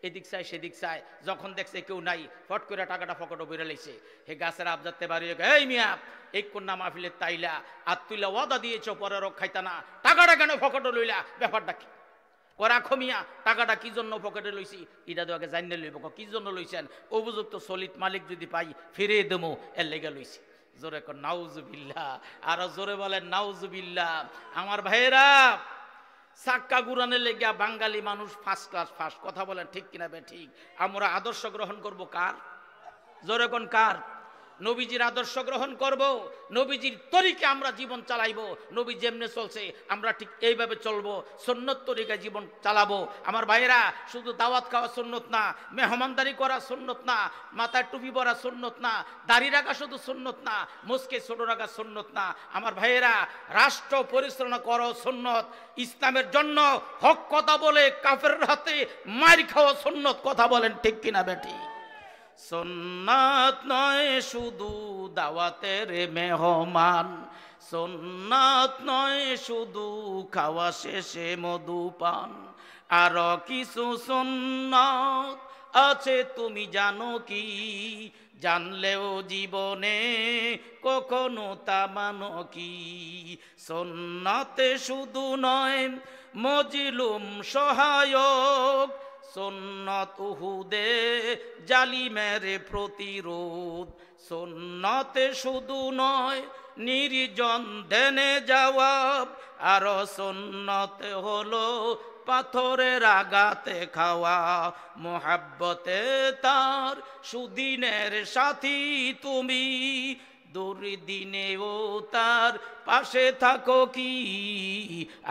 এদিক চাই সেদিক চাই। যখন দেখছে কেউ নাই, ফট করে টাকাটা ফকটও বেড়ে লাইছে। হে গাছের আবজাতে বাড়ি, এই মিয়া, এই কন্যা মাহফিলের তাইলা আর তুইলা ওয়াদা দিয়েছ পরের হক খাইতা না, টাকাটা কেন ফকটও লইলা, ব্যাপারটা কি? রাখো মিয়া, টাকাটা কি জন্য পকেটে লইছি এটা তো আগে জানিয়ে লইব, কি জন্য লইছেন? উপযুক্ত সলিড মালিক যদি পাই ফিরিয়ে দেবো, এর লেগে লইছি। জোরে কর নাউজুবিল্লাহ, আরো জোরে বলেন নাউজুবিল্লাহ। আমার ভাইয়েরা, চাক্কা গুরানের লেগে বাঙালি মানুষ ফার্স্ট ক্লাস ফার্স্ট। কথা বলেন ঠিক কিনা বে ঠিক? আমরা আদর্শ গ্রহণ করব কার? জোরে কোন কার? নবীজির আদর্শ গ্রহণ করব, নবীজির তরিকে আমরা জীবন চালাইব। নবী যেমনে চলছে আমরা ঠিক এইভাবে চলবো, সুন্নত তরিকায় জীবন চালাবো। আমার ভাইয়েরা, শুধু দাওয়াত খাওয়া সুন্নত না, মেহমানদারি করা সুন্নত না, মাথায় টুপি পরা সুন্নত না, দাড়ি রাখা শুধু সুন্নত না, মুসকে ছোট রাখা সুন্নত না। আমার ভাইয়েরা, রাষ্ট্র পরিচালনা করো সুন্নত, ইসলামের জন্য হক কথা বলে কাফের হাতে মার খাওয়া সুন্নত। কথা বলেন ঠিক কিনা বেটি? সুন্নাত নয় শুধু দাওয়াতের মেহমান, সুন্নাত নয় শুধু খাওয়া শেষে মধুপান, আরো কিছু সুন্নাত আছে তুমি জানো কি? জানলেও জীবনে কখনো তা মানো কি? সুন্নাতে শুধু নয় মজলুম সহায়ক, সুন্নত উহুদে জালিমের প্রতিরোধ, সুন্নতে শুধু নয় নির্জন ধ্যানে যাওয়া, আরো সুন্নতে হলো পাথরের আঘাতে খাওয়া। মোহাব্বতে তার সুদিনের সাথী তুমি, দুর্দিনেও তার পাশে থাকো কি।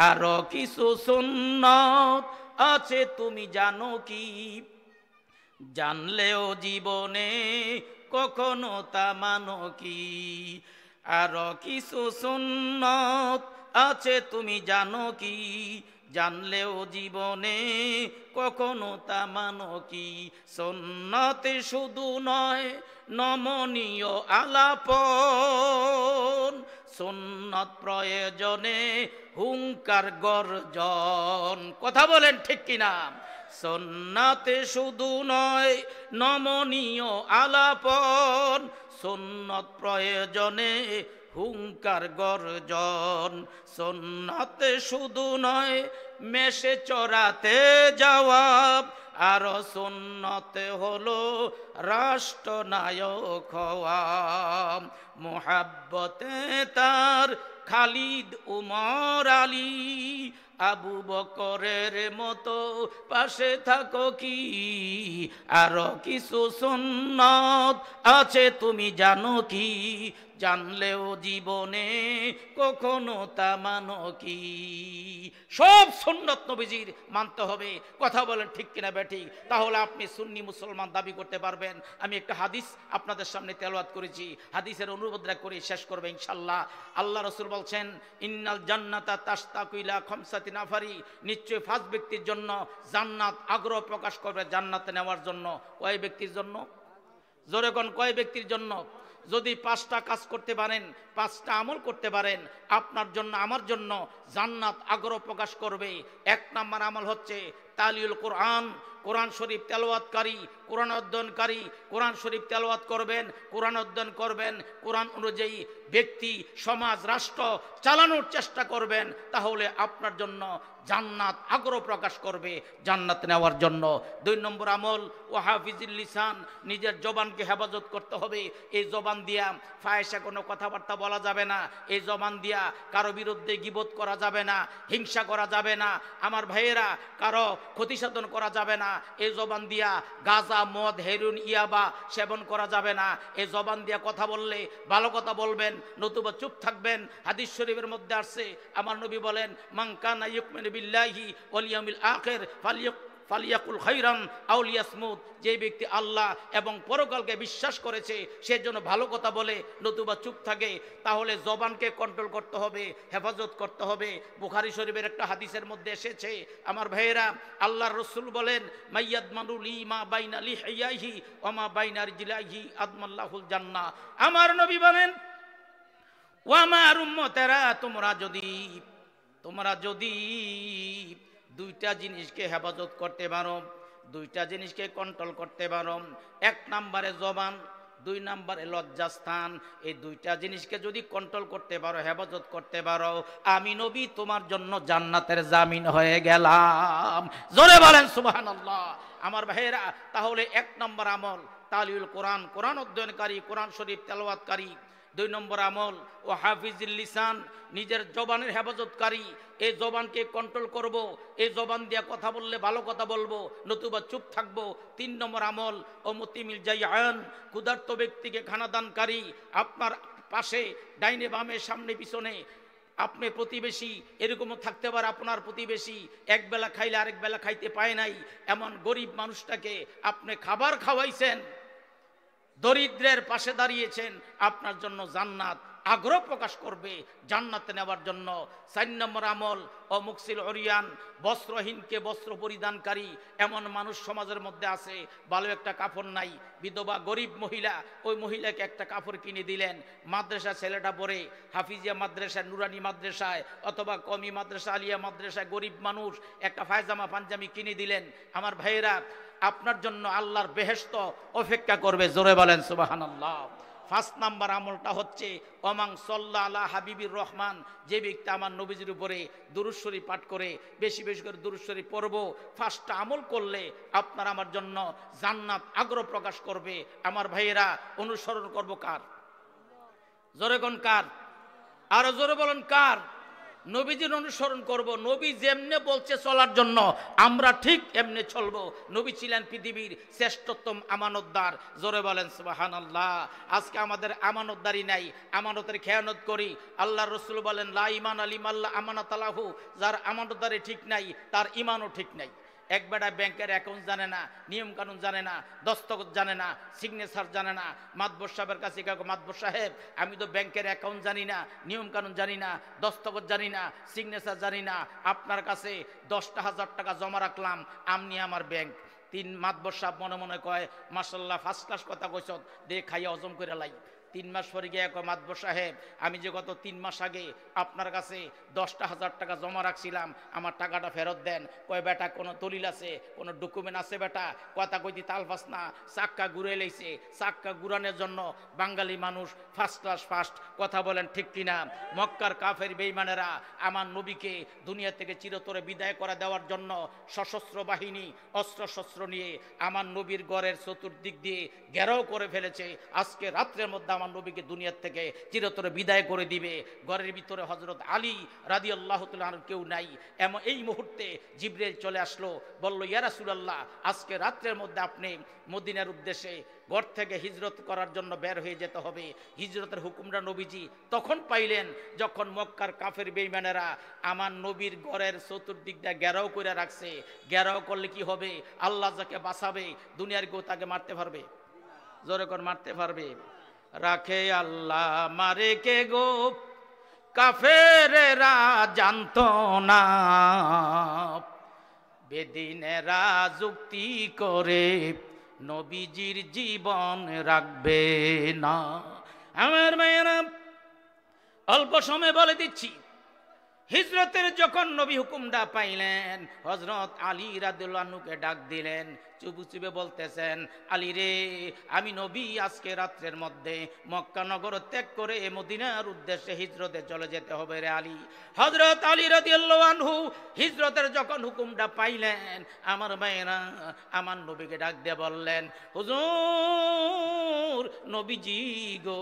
আরো কিছু সুন্নত আছে তুমি জানো কি, জানলেও জীবনে কখনো তা মানো কি। আরো কিছু সুন্নত আছে তুমি জানো কি, জানলেও জীবনে কখনো তা মানো কি। সুন্নতে শুধু নয় নমনীয় আলাপন, সুন্নত প্রয়োজনে হুঙ্কার গর্জন। কথা বলেন ঠিক কিনা? সুন্নতে শুধু নয় নমনীয় আলাপন, সুন্নত প্রয়োজনে হুঙ্কার গর্জন। সুন্নতে শুধু নয় মেষে চড়াতে যাওয়া, আর সুন্নতে হলো রাষ্ট্রনায়ক হওয়া। মুহাব্বতে তার খালিদ উমর আলী, আবু বকরের মতো পাশে থাকো কি। আরো কিছু সুন্নত আছে তুমি জানো কি, জানলেও জীবনে কখনো তা মানো কি। সব সুন্নত নবীজির মানতে হবে। কথা বলেন ঠিক কিনা বেঠিক? তাহলে আপনি সুন্নি মুসলমান দাবি করতে পারবেন। আমি একটা হাদিস আপনাদের সামনে তেলাওয়াত করেছি, হাদিসের অনুবাদটা করে শেষ করবে ইনশাআল্লাহ। আল্লাহ রাসূল বলছেন, ইন্নাল জান্নাতা তাশতাকু ইলা খামসাতি নাফারি, নিশ্চয় 5 ব্যক্তির জন্য জান্নাত আগ্রহ প্রকাশ করবে জান্নাতে নেওয়ার জন্য। কয় ব্যক্তির জন্য? জোরে কোন কয় ব্যক্তির জন্য? যদি 5টা কাজ করতে পারেন, 5টা আমল করতে পারেন, আপনার জন্য আমার জন্য জান্নাত আগ্রহ প্রকাশ করবে। 1 নম্বর আমল হচ্ছে তালিউল কোরআন, কোরআন শরীফ তেলাওয়াতকারী, কোরআন অধ্যয়নকারী। কোরআন শরীফ তেলাওয়াত করবেন, কোরআন অধ্যয়ন করবেন, কোরআন অনুযায়ী ব্যক্তি সমাজ রাষ্ট্র চালানোর চেষ্টা করবেন, তাহলে আপনার জন্য জান্নাত আগ্রহ প্রকাশ করবে জান্নাত নেওয়ার জন্য। 2 নম্বর আমল ওয়াহাফিজুল লিসান, নিজের জবানকে হেফাজত করতে হবে। এই জবান দিয়া ফাহিশা কোনো কথাবার্তা বলা যাবে না, এই জবান দিয়া কারো বিরুদ্ধে গীবত করা যাবে না, হিংসা করা যাবে না, আমার ভাইয়েরা কারো ক্ষতি সাধন করা যাবে না। এই জবান দিয়া গাঁজা, মদ, হেরোইন, ইয়াবা সেবন করা যাবে না। এই জবান দিয়া কথা বললে ভালো কথা বলবেন, নতুবা চুপ থাকবেন। হাদিস শরীফের মধ্যে আসছে, আমার নবী বলেন, মান কানা ইউমিনু বিল্লাহি ওয়াল ইয়াউমিল আখির ফালিয়াকুল খাইরান আও লিয়াসমুত। যে ব্যক্তি আল্লাহ এবং পরকালকে বিশ্বাস করেছে সে যেন ভালো কথা বলে, নতুবা চুপ থাকে। তাহলে জবানকে কন্ট্রোল করতে হবে, হেফাজত করতে হবে। বুখারী শরীফের একটা হাদিসের মধ্যে এসেছে, আমার ভাইয়েরা, আল্লাহর রাসূল বলেন, মাইয়াদমানু লি মা বাইনা লিহিয়াহি ওয়া মা বাইনা রিজলাইহি আদমাল্লাহুল জান্নাহ। আমার নবী বলেন, ও আমার উম্মতেরা, তোমরা যদি 2টা জিনিসকে হেফাজত করতে পারো, 2টা জিনিসকে কন্ট্রোল করতে পারো, 1 নম্বরে জবান, 2 নম্বরে লজ্জাস্থান, এই 2টা জিনিসকে যদি কন্ট্রোল করতে পারো, হেফাজত করতে পারো, আমি নবী তোমার জন্য জান্নাতের জামিন হয়ে গেলাম। জোরে বলেন সুবহানাল্লাহ। আমার ভাইয়েরা, তাহলে 1 নম্বর আমল তালিউল কোরআন, কোরআন অধ্যয়নকারী, কোরআন শরীফ তেলাওয়াতকারী। 2 নম্বর আমল ও হাফিজুল লিসান, নিজের জবানের হেফাজতকারী। এই জবানকে কন্ট্রোল করব, এই জবান দিয়ে কথা বললে ভালো কথা বলবো, নতুবা চুপ থাকবো। 3 নম্বর আমল ও মুতিমিল জাইআন, ক্ষুধার্ত ব্যক্তিকে খানা দানকারী। আপনার পাশে ডাইনে বামে সামনে পিছনে আপনি প্রতিবেশী, এরকমও থাকতে পারে আপনার প্রতিবেশী এক বেলা খাইলে আরেক বেলা খাইতে পায় নাই, এমন গরিব মানুষটাকে আপনি খাবার খাওয়াইছেন, দরিদ্রের পাশে দাঁড়িয়েছেন, আপনার জন্য জান্নাত আগ্রহ প্রকাশ করবে জান্নাতে নেওয়ার জন্য। 4 নম্বর আমল ও মুকসিল ওরিয়ান, বস্ত্রহীনকে বস্ত্র পরিধানকারী। এমন মানুষ সমাজের মধ্যে আছে, ভালো একটা কাপড় নাই, বিধবা গরিব মহিলা, ওই মহিলাকে একটা কাপড় কিনে দিলেন। মাদ্রাসা ছেলেটা পড়ে, হাফিজিয়া মাদ্রাসায়, নুরানি মাদ্রাসায় অথবা কমি মাদ্রাসা, আলিয়া মাদ্রাসায় গরিব মানুষ, একটা পায়জামা পাঞ্জাবি কিনে দিলেন। আমার ভাইয়েরা, আপনার জন্য আল্লাহর বেহেশত অপেক্ষা করবে। জোরে বলেন সুবহানাল্লাহ। পাঁচ নাম্বার আমলটা হচ্ছে ওমাং সাল্লা আলা হাবিবির রহমান, যে ব্যক্তি আমার নবীজির উপরে দুরূদ শরীফ পাঠ করে বেশি বেশি করে দুরূদ শরীফ পড়ব, পাঁচটা আমল করলে আপনার আমার জন্য জান্নাত আগ্রহ প্রকাশ করবে। আমার ভাইয়েরা, অনুসরণ করব কার? জোরে কোন কার? আরো জোরে বলেন কার? নবীজির অনুসরণ করব। নবী যেমনে বলছে চলার জন্য আমরা ঠিক এমনি চলবো। নবী ছিলেন পৃথিবীর শ্রেষ্ঠতম আমানতদার। জোরে বলেন সুবহানাল্লাহ। আজকে আমাদের আমানতদারি নাই, আমানতের খেয়ানত করি। আল্লাহর রাসূল বলেন লা ঈমান লিমান লা আমানাতা লাহু, যার আমানতদারি ঠিক নাই তার ঈমানও ঠিক নাই। এক বেটা ব্যাংকের অ্যাকাউন্ট জানে না, নিয়ম কানুন জানে না, দস্তখত জানে না, সিগনেচার জানে না। মাতবর সাহেবের কাছে কাকু, মাতবর সাহেব আমি তো ব্যাংকের অ্যাকাউন্ট জানি না, নিয়ম কানুন জানি না, দস্তখত জানি না, সিগনেচার জানি না, আপনার কাছে 10,000 টাকা জমা রাখলাম, আমনি আমার ব্যাংক। তিন মাতবর সাহেব মনে মনে কয় মাশাআল্লাহ ফার্স্ট ক্লাস কথা কইছ, দে খাইয়া হজম করে লাই। 3 মাস পরে গিয়ে কয় মাতবর সাহেব আমি যে গত 3 মাস আগে আপনার কাছে 10,000 টাকা জমা রাখছিলাম, আমার টাকাটা ফেরত দেন। কয় বেটা কোনো দলিল আছে, কোনো ডকুমেন্ট আছে বেটা? কথা কইতি তালফাস না, চাক্কা ঘুরে লাইছে। চাক্কা ঘুরানোর জন্য বাঙালি মানুষ ফার্স্ট ক্লাস ফার্স্ট। কথা বলেন ঠিক কিনা? মক্কার কাফের বেঈমানেরা আমার নবীকে দুনিয়া থেকে চিরতরে বিদায় করে দেওয়ার জন্য সশস্ত্র বাহিনী অস্ত্র শস্ত্র নিয়ে আমার নবীর ঘরের চতুর্দিক দিয়ে ঘেরাও করে ফেলেছে। আজকে রাত্রের মধ্যে আমার নবীকে দুনিয়ার থেকে চিরতরে বিদায় করে দিবে। ঘরের ভিতরে হযরত আলী রাদিয়াল্লাহু তাআলা আনহু কেউ নাই। এমন এই মুহূর্তে জিবরাইল চলে আসলো, বলল ইয়া রাসূলুল্লাহ আজকে রাত্রের মধ্যে আপনি মদিনার উদ্দেশ্যে ঘর থেকে হিজরত করার জন্য বের হয়ে যেতে হবে। হিজরতের হুকুমটা নবীজি তখন পাইলেন যখন মক্কার কাফের বেঈমানেরা আমার নবীর ঘরের চতুর্দিক দিয়ে ঘেরাও করে রাখছে। ঘেরাও করলে কি হবে? আল্লাহ যাকে বাঁচাবে দুনিয়ার কেউ তাকে মারতে পারবে? জোরে করে মারতে পারবে? রাখে আল্লাহ মারে কে গো, কাফেরেরা জানতো না, বেদিনেরা যুক্তি করে নবীজির জীবন রাখবে না। আমার মায়েরা অল্প সময় বলে দিচ্ছি, হিজরতের যখন নবী হুকুমটা পাইলেন, হযরত আলী রাদিয়াল্লাহু আনহুকে ডাক দিলেন, চুপু চুপে বলতেছেন আলী রে, আমি নবী আজকে রাত্রের মধ্যে মক্কা নগর ত্যাগ করে মদিনার উদ্দেশ্যে হিজরতে চলে যেতে হবে রে আলী। হযরত আলী রাদিয়াল্লাহু আনহু হিজরতের যখন হুকুমটা পাইলেন, আমার ভাইরা আমার নবীকে ডাক দিয়ে বললেন হুজুর নবীজি গো,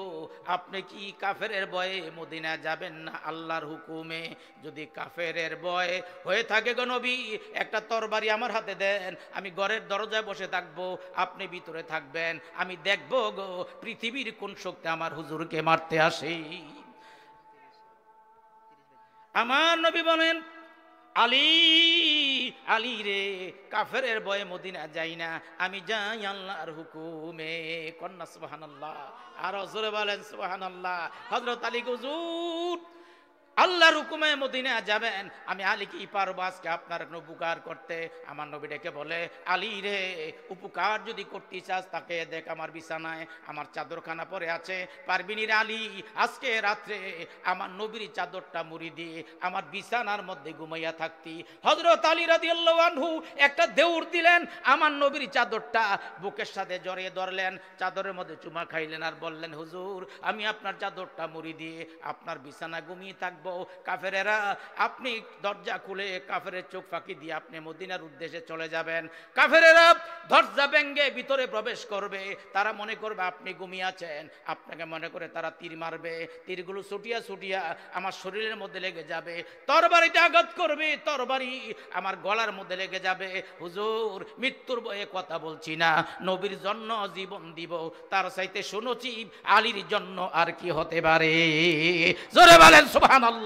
আপনি কি কাফেরের ভয়ে মদিনা যাবেন না আল্লাহর হুকুমে? যদি কাফেরের ভয় হয়ে থাকে গো নবী, একটা তরবারি আমার হাতে দেন, আমি ঘরের দরজায় বসে থাকবো, আপনি ভিতরে থাকবেন, আমি দেখবো গো পৃথিবীর কোন শক্তি আমার হুজুরকে মারতে আসে। আমার নবী বলেন আলী আলী রে, কাফেরের ভয়ে মদিনা যাই না, আমি যাই আল্লাহর হুকুমে। কন্যা সুবহানাল্লাহ, আর জোরে বলেন সুবহানাল্লাহ। হযরত আলী হুজুর আল্লাহর হুকুমে মদিনা যাবেন, আমি আলী কি পারবো আজকে আপনার উপকার করতে? আমার নবী ডেকে বলে আলী রে, উপকার যদি করতে চাস তাকে দেখ আমার বিছানায় আমার চাদরখানা পরে আছে, পারবি নি রে আলী? আজকে রাত্রে আমার নবীর চাদরটা মুড়ি দিয়ে আমার বিছানার মধ্যে ঘুমাইয়া থাকতি। হযরত আলী রাদিয়াল্লাহু আনহু একটা দেউর দিলেন, আমার নবীর চাদরটা বুকের সাথে জড়িয়ে ধরলেন, চাদরের মধ্যে চুমা খাইলেন আর বললেন হুজুর আমি আপনার চাদরটা মুড়ি দিয়ে আপনার বিছানা ঘুমিয়ে থাকবো। কাফেরেরা আপনি দরজা খুলে কাফেরের চোখ ফাঁকি দিয়ে আপনি মদিনার উদ্দেশ্যে চলে যাবেন। কাফেরেরা দরজা ভেঙে ভিতরে প্রবেশ করবে, তারা মনে করবে আপনি ঘুমিয়ে আছেন, আপনাকে মনে করে তারা তীর মারবে, তীরগুলো ছুটিয়া ছুটিয়া আমার শরীরের মধ্যে লেগে যাবে, তরবারিতে আঘাত করবে, তরবারি আমার গলার মধ্যে লেগে যাবে। হুজুর মৃত্যুর ভয়ে কথা বলছি না, নবীর জন্য জীবন দিব, তার চাইতে শুনেছি আলীর জন্য আর কি হতে পারে? জোরে বলেন সুবহানাল্লাহ।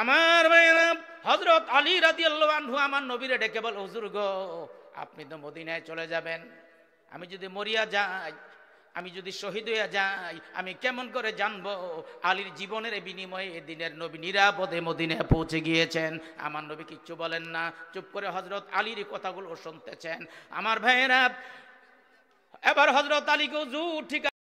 আমার ভাইরা হযরত আলী রাদিয়াল্লাহু আনহু আমার নবীরে ডেকে বলে হুজুর গো, আপনি তো মদিনায় চলে যাবেন, আমি যদি মরিয়া যাই, আমি যদি শহীদ হইয়া যাই, আমি কেমন করে জানবো আলীর জীবনের বিনিময়ে এদিনের নবী নিরাপদে মদিনায় পৌঁছে গিয়েছেন? আমার নবী কিচ্ছু বলেন না, চুপ করে হযরত আলীর কথাগুলো শুনতেছেন। আমার ভাইরা এবার হযরত আলীকে হুজুর ঠিক